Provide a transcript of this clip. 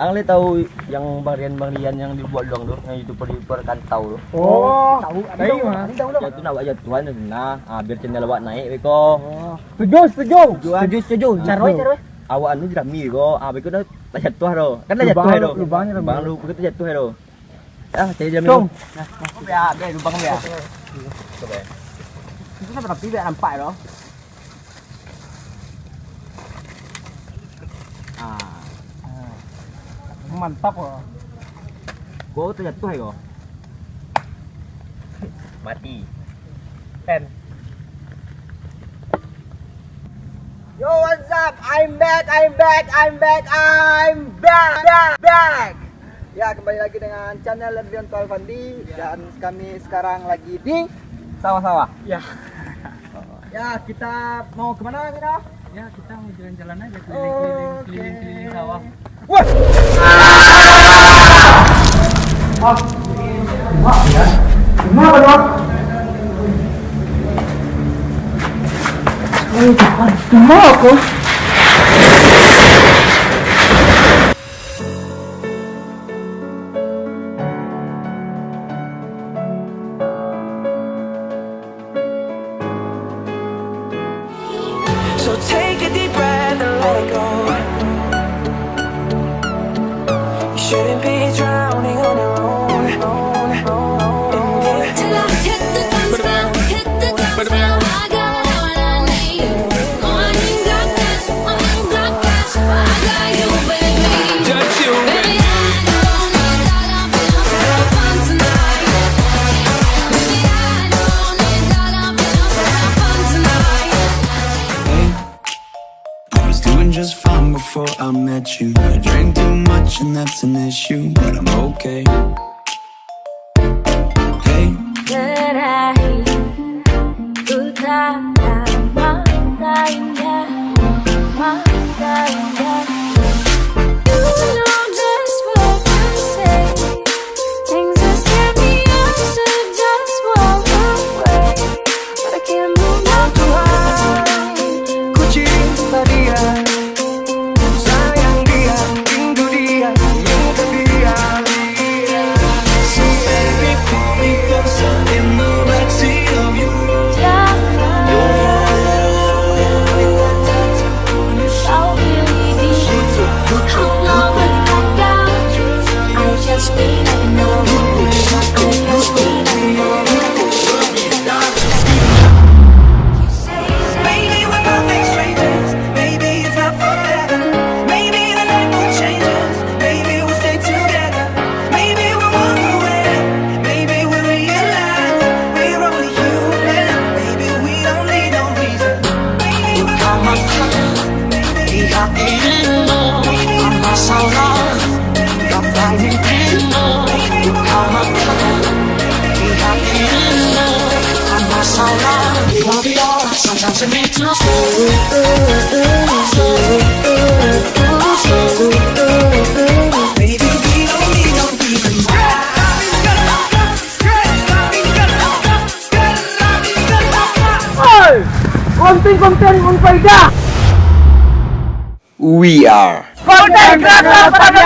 Ang li tahu yang Bang Rian yang dibuat doang tu, yang YouTuber kantau tu. Oh, tahu ada mah. Jatuh nak buat jatuhan tu nah. Biar channel awak naik beko. Setuju. Caroi. Awak anu jerami ko. Beko dah jatuh tu. Kan dah jatuh tu. Bang lu begitu jatuh tu. Cari jerami. Nah, biar lubang biar. Coba. Itu kan berapa biar nampak tu. Mantap kok. Kau terjatuh hai kau. Mati. Ten. Yo, what's up? I'm back. Ya, kembali lagi dengan channel Adrian Alfandi dan kami sekarang lagi di sawah-sawah. Ya. Ya, kita mau kemana kita? Ya, kita mau jalan-jalan aja keliling sawah. Wah! Kenapa dong? Kenapa? So take a deep breath and let it go. You shouldn't be drowning on your own. Till I hit the guns down, I got all I need. I ain't got cash, I got you, baby. Just you, Baby, I don't need dollar bills to have fun tonight. Baby, I don't need dollar bills to have fun tonight. I was doing just fine before I met you. I drank too much and that's an issue, but I'm okay. Hey, Gerai, utara, mata indah, mata indah. You know just what I say. Things that scare me, I should just walk away, but I can't move my mind. kucinta dia, sayang dia, rindu dia, minta dia. So baby, pull me closer in the backseat of your I'll really be. I'm not gonna back out. I just need to know. I just need to know. Maybe we're perfect strangers. Maybe it's not forever. Maybe the night will change us. Maybe we'll stay together. Maybe we'll walk away. Maybe we'll realize we're only human. Maybe we don't need no reason. Maybe we'll come up. Maybe I'm not so lost. I'm finding you come up. I'm not so lost. Love it all. Sometimes I need to Baby, we don't need no reason. Konten unfaedah. we are Konten kreator pada